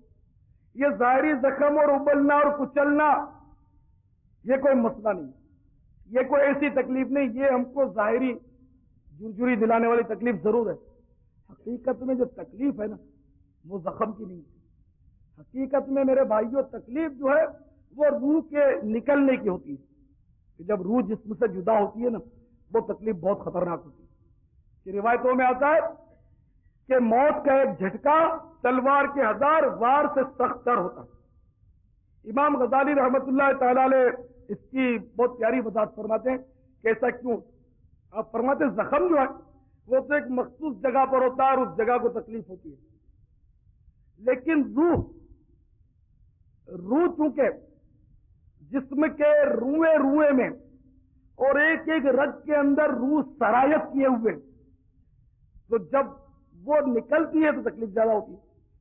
یہ ظاہری زخم اور ابلنا اور کچلنا یہ کوئی مسئلہ نہیں، یہ کوئی ایسی تکلیف نہیں، یہ ہم کو ظاہری جرجری دلانے والی تکلیف ضرور ہے۔ حقیقت میں جو تکلیف ہے نا وہ زخم کی نہیں ہے، حقیقت میں میرے بھائیوں تکلیف جو ہے وہ روح کے نکلنے کی ہوتی ہے، کہ جب روح جسم سے جدا ہوتی ہے نا وہ تکلیف بہت خطرناک ہوتی ہے۔ کہ روایتوں میں آتا ہے کہ موت کا ایک جھٹکا تلوار کے 1000 وار سے سخت تر ہوتا ہے۔ امام غزالی رحمت اللہ تعالی علیہ اس کی بہت پیاری وضاحت فرماتے ہیں کہ ایسا کیوں؟ آپ فرماتے ہیں زخم جو ہے وہ تو ایک مخصوص جگہ پر ہوتا ہے اور اس جگہ کو تکلیف ہوتی ہے، لیکن روح چونکہ جسم کے روئے میں اور ایک ایک رگ کے اندر روح سرایت کیے ہوئے، تو جب وہ نکلتی ہے تو تکلیف زیادہ ہوتی ہے،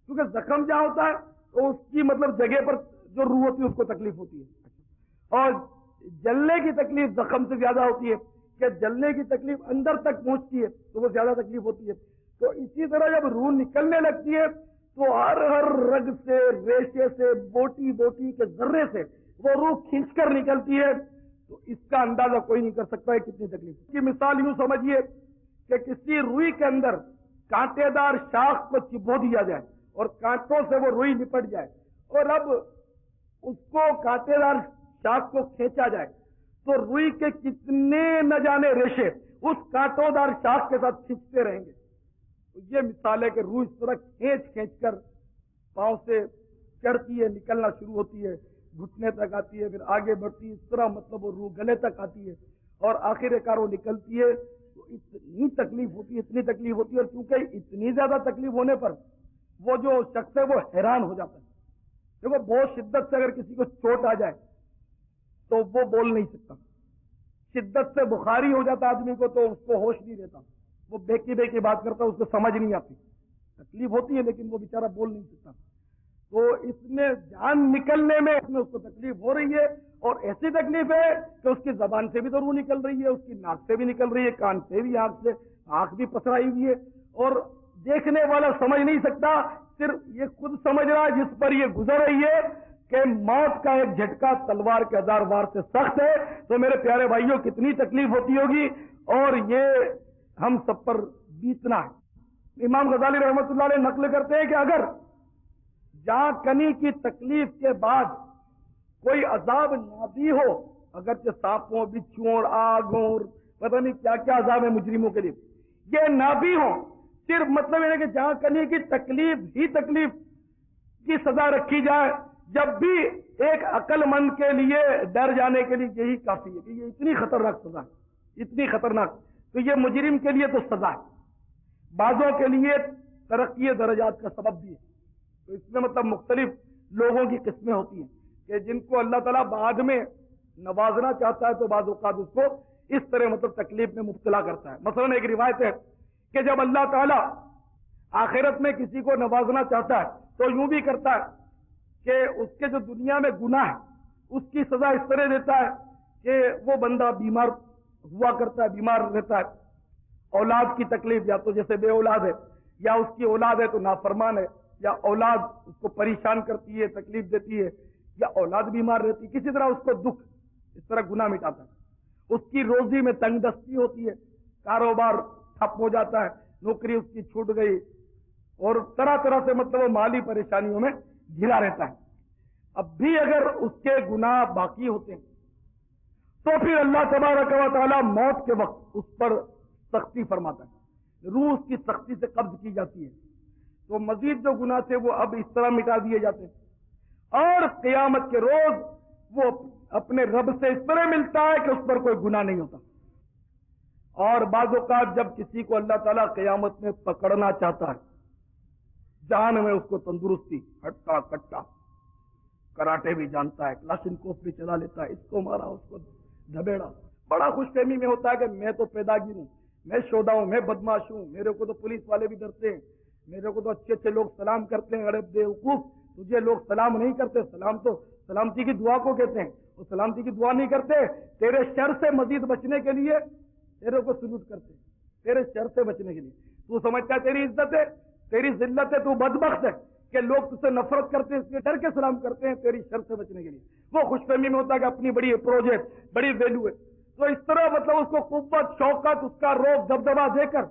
کیونکہ زخم جہاں ہوتا ہے تو اس کی مطلب جگہ پر جو روح ہوتی ہے اس کو تکلیف ہوتی ہے، اور جلنے کی تکلیف زخم سے زیادہ ہوتی ہے، کہ جلنے کی تکلیف اندر تک پہنچتی ہے تو وہ زیادہ تکلیف ہوتی ہے۔ تو اسی طرح جب روح نکلنے لگتی ہے تو ہر رگ سے، ریشے سے، بوٹی کے ذرے سے وہ روح کھینچ کر نکلتی ہے، تو اس کا اندازہ کوئی نہیں کر سکتا ہے کتنی تکلیف۔ اس کی مثال یوں سمجھیے کہ کسی روئی کے اندر کانٹے دار شاخ کو چبو دیا جائے اور کانٹوں سے وہ روئی لپٹ جائے، اور اب اس کو کانٹے دار شاخ کو کھینچا جائے تو روئی کے کتنے نہ جانے ریشے اس کانٹوں دار شاخ کے ساتھ کھینچتے رہیں گے۔ تو یہ مثال ہے کہ روح اس طرح کھینچ کر پاؤں سے چڑھتی ہے، نکلنا شروع ہوتی ہے، گھٹنے تک آتی ہے، پھر آگے بڑھتی ہے، اس طرح مطلب وہ روح گلے تک آتی ہے اور آخر کار وہ نکلتی ہے۔ تو اتنی تکلیف ہوتی ہے، اور کیونکہ اتنی زیادہ تکلیف ہونے پر وہ جو شخص ہے وہ حیران ہو جاتا ہے۔ دیکھو بہت شدت سے اگر کسی کو چوٹ آ جائے تو وہ بول نہیں سکتا، شدت سے بخاری ہو جاتا آدمی کو تو اس کو ہوش نہیں رہتا، وہ بے کی بات کرتا ہے، اس کو سمجھ نہیں آتی، تکلیف ہوتی ہے لیکن وہ بیچارہ بول نہیں سکتا۔ تو اس میں جان نکلنے میں اس کو تکلیف ہو رہی ہے، اور ایسی تکلیف ہے کہ اس کی زبان سے بھی تو روح نکل رہی ہے، اس کی ناک سے بھی نکل رہی ہے، کان سے بھی، آنکھ بھی پسرائی ہوئی ہے، اور دیکھنے والا سمجھ نہیں سکتا، صرف یہ خود سمجھ رہا ہے جس پر یہ گزر رہی ہے کہ موت کا ایک جھٹکا تلوار کے 1000 وار سے سخت ہے۔ تو میرے پیارے بھائیوں کتنی تکلیف ہوتی ہوگی، اور یہ ہم سب پر بیتنا ہے۔ امام غزالی رحمت اللہ علیہ نقل کرتے ہیں کہ اگر جاں کنی کی تکلیف کے بعد کوئی عذاب نہ بھی ہو، اگرچہ سانپوں، بچھوؤں اور آگوں اور پتہ نہیں کیا کیا عذاب ہے مجرموں کے لیے، یہ نہ بھی ہو، صرف مطلب یہ ہے کہ جہاں کنی کی تکلیف کی سزا رکھی جائے، جب بھی ایک عقل مند کے لیے ڈر جانے کے لیے یہی کافی ہے کہ یہ اتنی خطرناک سزا ہے، اتنی خطرناک، تو یہ مجرم کے لیے تو سزا ہے، بعضوں کے لیے ترقی درجات کا سبب بھی ہے۔ تو اس میں مطلب مختلف لوگوں کی قسمیں ہوتی ہیں کہ جن کو اللہ تعالیٰ بعد میں نوازنا چاہتا ہے تو بعض اوقات اس کو اس طرح مطلب تکلیف میں مبتلا کرتا ہے۔ مثلا ایک روایت ہے کہ جب اللہ تعالیٰ آخرت میں کسی کو نوازنا چاہتا ہے تو یوں بھی کرتا ہے کہ اس کے جو دنیا میں گناہ ہے اس کی سزا اس طرح دیتا ہے کہ وہ بندہ بیمار ہوا کرتا ہے، بیمار رہتا ہے، اولاد کی تکلیف، یا تو جیسے بے اولاد ہے، یا اس کی اولاد ہے تو نافرمان ہے، یا اولاد اس کو پریشان کرتی ہے، تکلیف دیتی ہے، یا اولاد بیمار رہتی ہے، کسی طرح اس کو دکھ، اس طرح گناہ مٹاتا ہے۔ اس کی روزی میں تنگ دستی ہوتی ہے، کاروبار ٹھپ ہو جاتا ہے، نوکری اس کی چھوٹ گئی، اور طرح طرح سے مطلب وہ مالی پریشانیوں میں گھرا رہتا ہے۔ اب بھی اگر اس کے گناہ باقی ہوتے ہیں تو پھر اللہ تبارک و تعالی موت کے وقت اس پر سختی فرماتا ہے، روح اس کی سختی سے قبض کی جاتی ہے، تو مزید جو گناہ تھے وہ اب اس طرح مٹا دیے جاتے ہیں، اور قیامت کے روز وہ اپنے رب سے اس طرح ملتا ہے کہ اس پر کوئی گناہ نہیں ہوتا۔ اور بعض اوقات جب کسی کو اللہ تعالیٰ قیامت میں پکڑنا چاہتا ہے، جان میں اس کو تندرستی، ہٹا کٹا، کراٹے بھی جانتا ہے، کلاشنکوف بھی چلا لیتا ہے، اس کو مارا اس کو دھبیڑا، بڑا خوش فہمی میں ہوتا ہے کہ میں تو پیداگیر ہوں، میں شودا ہوں، میں بدماش ہوں، میرے کو تو پولیس والے بھی ڈرتے ہیں، میرے کو تو اچھے اچھے لوگ سلام کرتے ہیں، ارے بیوقوف تجھے لوگ سلام نہیں کرتے، سلام تو سلامتی کی دعا کو کہتے ہیں، وہ سلامتی کی دعا نہیں کرتے، تیرے شر سے مزید بچنے کے لیے تیرے کو سلوٹ کرتے ہیں، تیرے شر سے بچنے کے لیے، تو سمجھتا ہے تیری عزت ہے، تیری ذلت ہے، تو بدبخت ہے کہ لوگ تجھ سے نفرت کرتے ہیں اس لیے ڈر کے سلام کرتے ہیں تیری شر سے بچنے کے لیے. وہ خوش فہمی میں ہوتا ہے کہ اپنی بڑی اپروچ ہے, بڑی ویلو ہے. تو اس طرح مطلب اس کو قوت, شوقت, اس کا روب, دبدبا دے کر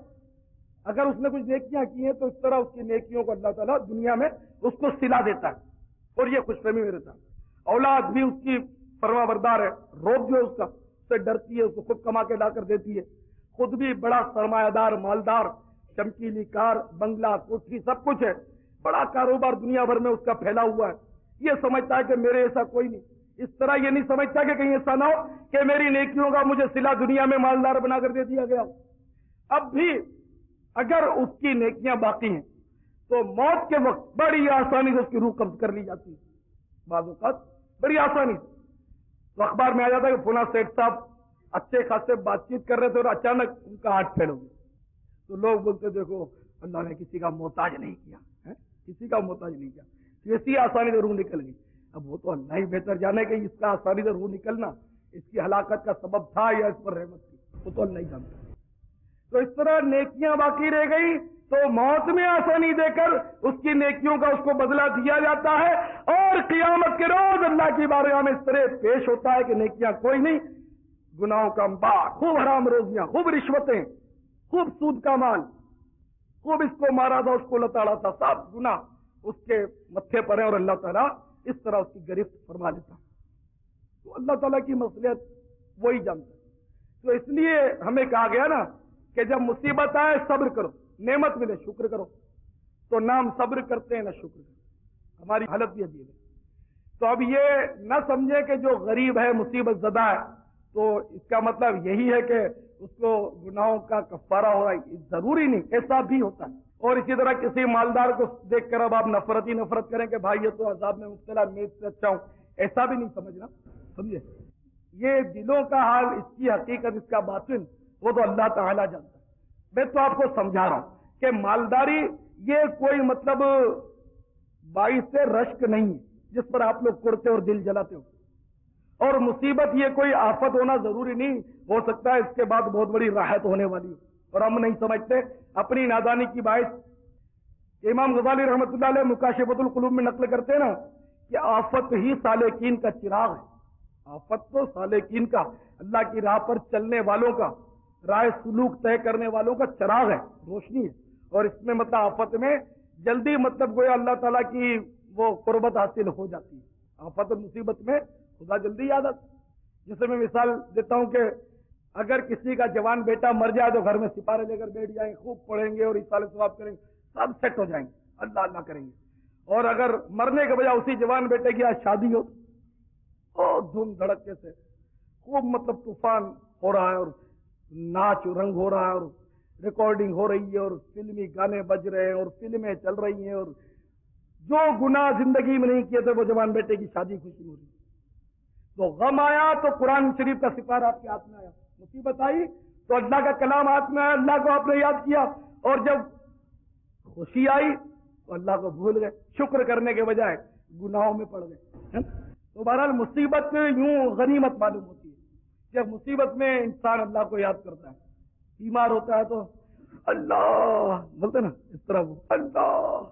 اگر اس نے کچھ نیکیاں کی ہیں تو اس طرح اس کی نیکیوں کو اللہ تعالیٰ دنیا میں اس کو صلہ دیتا ہے اور یہ خوش فہمی میں رہتا ہے. اولاد بھی اس کی فرما بردار ہے, روب جو ہے اس کا اس سے ڈرتی ہے, اس کو خود کما کے لا کر دیتی ہے. خود بھی بڑا سرمایہ دار, مالدار, چمکیلی کار, بنگلہ, کوٹھی, سب کچھ ہے, بڑا کاروبار دنیا بھر میں اس کا پھیلا ہوا ہے. یہ سمجھتا ہے کہ میرے ایسا کوئی نہیں. اس طرح یہ نہیں سمجھتا کہ کہیں ایسا نہ ہو کہ میری نیکیوں کا مجھے صلہ دنیا میں مالدار بنا کر دے دیا گیا. اب بھی اگر اس کی نیکیاں باقی ہیں تو موت کے وقت بڑی آسانی سے اس کی روح قبض کر لی جاتی ہے, بعض اوقات بڑی آسانی سے. تو اخبار میں آ جاتا ہے کہ فلاں سیٹ صاحب اچھے خاصے بات چیت کر رہے تھے اور اچانک ان کا ہاتھ پھیل ہو گیا. تو لوگ بولتے دیکھو اللہ نے کسی کا محتاج نہیں کیا, کسی کا محتاج نہیں کیا, کیسی آسانی سے روح نکل گئی. اب وہ تو اللہ ہی بہتر جانے کہ اس کا آسانی سے روح نکلنا اس کی ہلاکت کا سبب تھا یا اس پر رحمت تھی, وہ تو اللہ ہی جانتا. تو اس طرح نیکیاں باقی رہ گئی تو موت میں آسانی دے کر اس کی نیکیوں کا اس کو بدلہ دیا جاتا ہے, اور قیامت کے روز اللہ کی بارگاہ میں اس طرح پیش ہوتا ہے کہ نیکیاں کوئی نہیں, گناہوں کا انبار, خوب حرام روزیاں, خوب رشوتیں, خوب سود کا مال, خوب اس کو مارا تھا, اس کو لتاڑا تھا, سب گناہ اس کے متھے پر ہے اور اللہ تعالیٰ اس طرح اس کی گرفت فرما لیتا. تو اللہ تعالیٰ کی مصلحت وہی جانتا ہے. تو اس لیے ہمیں کہا گیا نا کہ جب مصیبت آئے صبر کرو, نعمت ملے شکر کرو. تو نہ ہم صبر کرتے ہیں نہ شکر کرتے, ہماری حالت بھی عجیب ہے. تو اب یہ نہ سمجھے کہ جو غریب ہے, مصیبت زدہ ہے, تو اس کا مطلب یہی ہے کہ اس کو گناہوں کا کفارہ ہو رہا ہے. ضروری نہیں, ایسا بھی ہوتا ہے. اور اسی طرح کسی مالدار کو دیکھ کر اب آپ نفرت ہی نفرت کریں کہ بھائی یہ تو عذاب میں مبتلا, میں اس سے اچھا ہوں, ایسا بھی نہیں سمجھنا. سمجھے, یہ دلوں کا حال, اس کی حقیقت, اس کا باطن وہ تو اللہ تعالیٰ جانتا ہے. میں تو آپ کو سمجھا رہا ہوں کہ مالداری یہ کوئی مطلب باعث رشک نہیں ہے جس پر آپ لوگ کرتے اور دل جلاتے ہو, اور مصیبت یہ کوئی آفت ہونا ضروری نہیں, ہو سکتا ہے اس کے بعد بہت بڑی راحت ہونے والی ہو, اور ہم نہیں سمجھتے اپنی نادانی کی باعث. امام غزالی رحمۃ اللہ علیہ مکاشفۃ القلوب میں نقل کرتے ہیں نا کہ آفت ہی سالکین کا چراغ ہے. آفت تو سالکین کا, اللہ کی راہ پر چلنے والوں کا, رائے سلوک طے کرنے والوں کا چراغ ہے, روشنی ہے. اور اس میں مطلب آفت میں جلدی مطلب گویا اللہ تعالیٰ کی وہ قربت حاصل ہو جاتی ہے. آفت اور مصیبت میں خدا جلدی یاد آتا. جسے میں مثال دیتا ہوں کہ اگر کسی کا جوان بیٹا مر جائے تو گھر میں سپارے لے کر بیٹھ جائیں, خوب پڑھیں گے اور اصال ثواب کریں گے, سب سیٹ ہو جائیں گے, اللہ اللہ کریں گے. اور اگر مرنے کے بجائے اسی جوان بیٹے کی آج شادی ہو تو دھوم دھڑکے سے خوب مطلب طوفان ہو رہا ہے اور ناچ رنگ ہو رہا ہے اور ریکارڈنگ ہو رہی ہے اور فلمی گانے بج رہے ہیں اور فلمیں چل رہی ہیں, اور جو گناہ زندگی میں نہیں کیے تھے وہ جوان بیٹے کی شادی خوشی ہو رہی ہے. تو غم آیا تو قرآن شریف کا سپارہ آپ کے ہاتھ میں آیا, مصیبت آئی تو اللہ کا کلام ہاتھ میں آیا, اللہ کو آپ نے یاد کیا, اور جب خوشی آئی تو اللہ کو بھول گئے, شکر کرنے کے بجائے گناہوں میں پڑ گئے. تو بہرحال مصیبت یوں غنیمت معلوم ہوتی ہے جب مصیبت میں انسان اللہ کو یاد کرتا ہے. بیمار ہوتا ہے تو اللہ بولتے نا اس طرح, وہ اللہ,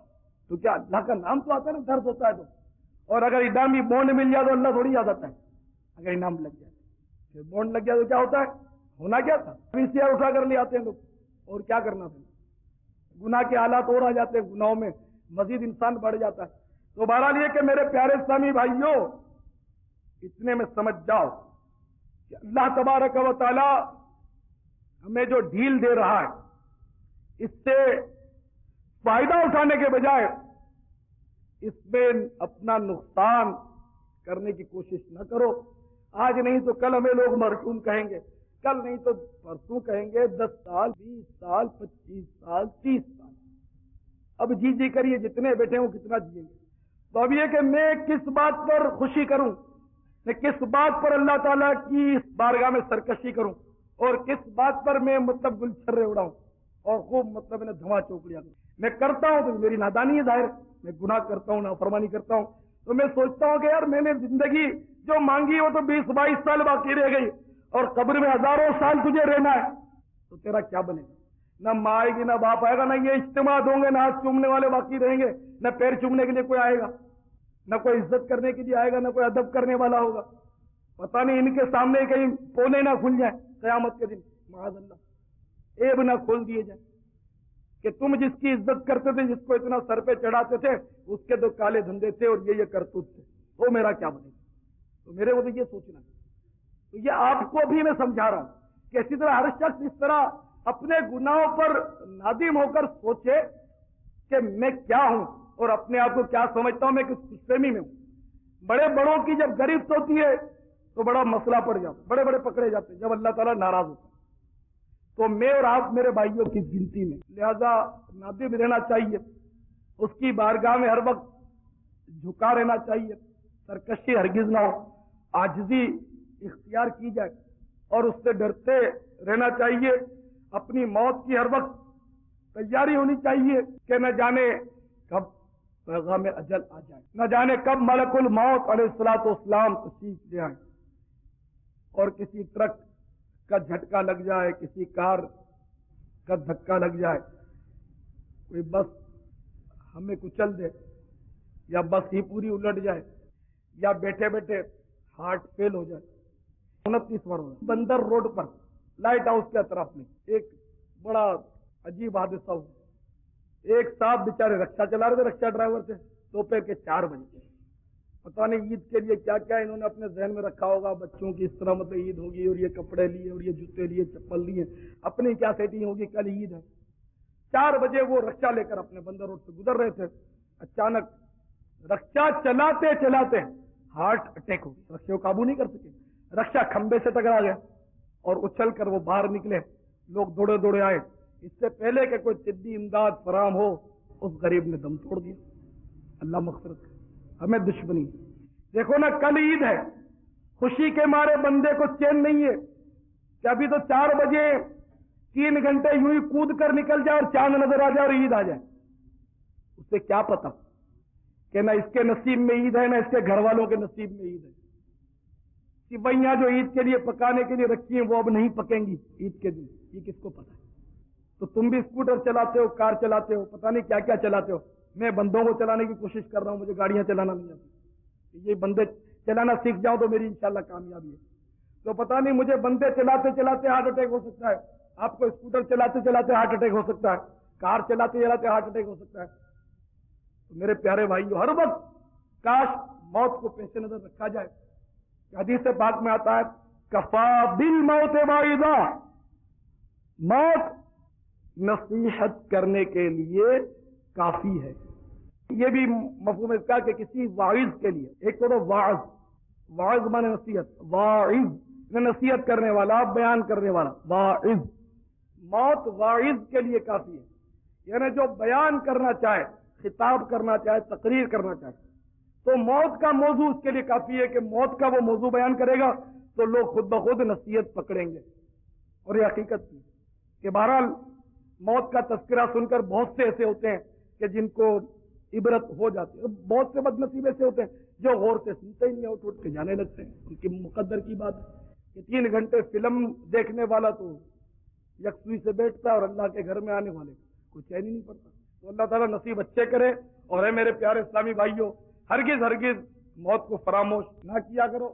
تو کیا اللہ کا نام تو آتا ہے نا, درد ہوتا ہے تو. اور اگر انعامی بونڈ مل جائے تو اللہ تھوڑی یاد آتا ہے, اگر انعام لگ جائے پھر بونڈ لگ جائے تو کیا ہوتا ہے, ہونا کیا تھا, پیسیاں اٹھا کر لے آتے ہیں لوگ, اور کیا کرنا تھا. گناہ کے حالات اور آ جاتے ہیں, گناہوں میں مزید انسان بڑھ جاتا ہے. تو بہرحال یہ کہ میرے پیارے اسلامی بھائیوں, اتنے میں سمجھ جاؤ کہ اللہ تبارک و تعالی ہمیں جو ڈھیل دے رہا ہے اس سے فائدہ اٹھانے کے بجائے اس میں اپنا نقصان کرنے کی کوشش نہ کرو. آج نہیں تو کل ہمیں لوگ مرحوم کہیں گے, کل نہیں تو پرسوں کہیں گے, 10 سال 20 سال 25 سال 30 سال. اب جی کریے, جتنے بیٹھے ہوں کتنا جیئیں گے. تو اب یہ کہ میں کس بات پر خوشی کروں, میں کس بات پر اللہ تعالیٰ کی اس بارگاہ میں سرکشی کروں, اور کس بات پر میں مطلب گل چھرے اڑاؤں اور خوب مطلب انہیں دھواں چوکڑیاں کروں. میں کرتا ہوں تو میری نادانی ہے ظاہر, میں گناہ کرتا ہوں, نافرمانی کرتا ہوں, تو میں سوچتا ہوں کہ یار میں نے زندگی جو مانگی وہ تو 20-22 سال باقی رہ گئی, اور قبر میں ہزاروں سال تجھے رہنا ہے, تو تیرا کیا بنے گا. نہ ماں آئے گی نہ باپ آئے گا، نہ یہ اجتماع ہوں گے، نہ ہاتھ چومنے والے باقی رہیں گے، نہ پیر چومنے کے لیے کوئی آئے گا، نہ کوئی عزت کرنے کے لیے آئے گا، نہ کوئی ادب کرنے والا ہوگا۔ پتہ نہیں ان کے سامنے کہیں پونے نہ کھل جائیں قیامت کے دن، معاذ اللہ، ایب نہ کھول دیے جائیں کہ تم جس کی عزت کرتے تھے، جس کو اتنا سر پہ چڑھاتے تھے، اس کے تو کالے دھندے تھے اور یہ کرتوت تھے، وہ میرا کیا بنے گا؟ تو میرے کو تو یہ سوچنا ہے۔ تو یہ آپ کو بھی میں سمجھا رہا ہوں کہ اسی طرح ہر شخص اس طرح اپنے گناہوں پر نادم ہو کر سوچے کہ میں کیا ہوں اور اپنے آپ کو کیا سمجھتا ہوں، میں کس خوش فہمی میں ہوں۔ بڑے بڑوں کی جب گرفت ہوتی ہے تو بڑا مسئلہ پڑ جاتا، بڑے بڑے پکڑے جاتے ہیں جب اللہ تعالیٰ ناراض ہوتا ہے۔ تو میں اور آپ میرے بھائیوں کی گنتی میں، لہذا نادم رہنا چاہیے، اس کی بارگاہ میں ہر وقت جھکا رہنا چاہیے، سرکشی ہرگز نہ ہو، عاجزی اختیار کی جائے اور اس سے ڈرتے رہنا چاہیے۔ اپنی موت کی ہر وقت تیاری ہونی چاہیے کہ نہ جانے کب پیغام اجل آ جائے، نہ جانے کب ملک الموت علیہ الصلوۃ والسلام تشریف لے آئے اور کسی ٹرک کا جھٹکا لگ جائے، کسی کار کا دھکا لگ جائے، کوئی بس ہمیں کچل دے، یا بس ہی پوری الٹ جائے، یا بیٹھے بیٹھے ہارٹ فیل ہو جائے۔ 29 فروری بندر روڈ پر لائٹ ہاؤس کے اطراف میں ایک بڑا عجیب حادثہ ہوا۔ ایک صاحب بیچارے رکشہ چلا رہے تھے، رکشہ ڈرائیور تھے، دوپہر کے 4 بجے، پتہ نہیں عید کے لیے کیا کیا انہوں نے اپنے ذہن میں رکھا ہوگا، بچوں کی اس طرح مطلب عید ہوگی اور یہ کپڑے لیے اور یہ جوتے لیے، چپل لیے، اپنی کیا سیٹنگ ہوگی، کل عید ہے۔ 4 بجے وہ رکشہ لے کر اپنے بندر روڈ سے گزر رہے تھے، اچانک رکشہ چلاتے چلاتے ہارٹ اٹیک ہو گیا، رکشے کو قابو نہیں کر سکے، رکشہ کھمبے سے ٹکرا گیا اور اچھل کر وہ باہر نکلے۔ لوگ دوڑے دوڑے آئے، اس سے پہلے کہ کوئی طبی امداد فراہم ہو اس غریب نے دم توڑ دیا۔ اللہ مغفرت کرے، ہمیں دشمنی۔ دیکھو نا، کل عید ہے، خوشی کے مارے بندے کو چین نہیں ہے کہ ابھی تو 4 بجے 3 گھنٹے یوں ہی کود کر نکل جائے اور چاند نظر آ جائے اور عید آ جائے۔ اسے کیا پتا کہ نہ اس کے نصیب میں عید ہے، نہ اس کے گھر والوں کے نصیب میں عید ہے۔ سوئیاں جو عید کے لیے پکانے کے لیے رکھی ہیں وہ اب نہیں پکیں گی عید کے دن، یہ کس کو پتا ہے؟ تو تم بھی اسکوٹر چلاتے ہو، کار چلاتے ہو، پتہ نہیں کیا کیا چلاتے ہو۔ میں بندوں کو چلانے کی کوشش کر رہا ہوں، مجھے گاڑیاں چلانا نہیں آتی، یہ بندے چلانا سیکھ جاؤں تو میری انشاءاللہ کامیابی ہے۔ تو پتہ نہیں مجھے بندے چلاتے چلاتے ہارٹ اٹیک ہو سکتا ہے، آپ کو اسکوٹر چلاتے چلاتے ہارٹ اٹیک ہو سکتا ہے، کار چلاتے چلاتے ہارٹ اٹیک ہو سکتا ہے۔ تو میرے پیارے بھائیو، ہر وقت کاش موت کو پیش نظر رکھا جائے۔ حدیث پاک میں آتا ہے کفا بالموت واعظا، موت نصیحت کرنے کے لیے کافی ہے۔ یہ بھی مفہوم اس کا کہ کسی واعظ کے لیے، ایک تو واعظ، واعظ مانے نصیحت، واعظ نصیحت کرنے والا، بیان کرنے والا، واعظ، موت واعظ کے لیے کافی ہے، یعنی جو بیان کرنا چاہے، خطاب کرنا چاہے، تقریر کرنا چاہے، تو موت کا موضوع اس کے لیے کافی ہے کہ موت کا وہ موضوع بیان کرے گا تو لوگ خود بخود نصیحت پکڑیں گے۔ اور یہ حقیقت تھی کہ بہرحال موت کا تذکرہ سن کر بہت سے ایسے ہوتے ہیں کہ جن کو عبرت ہو جاتی ہے، بہت سے بد نصیب ایسے ہوتے ہیں جو غور سے سنتے ہی نہیں، اٹھ کے جانے لگتے ہیں۔ ان کی مقدر کی بات ہے کہ 3 گھنٹے فلم دیکھنے والا تو یکسوئی سے بیٹھتا ہے اور اللہ کے گھر میں آنے والے کوئی چین ہی نہیں پڑتا۔ تو اللہ تعالیٰ نصیب اچھے کرے۔ اور اے میرے پیارے اسلامی بھائیوں، ہرگز ہرگز موت کو فراموش نہ کیا کرو۔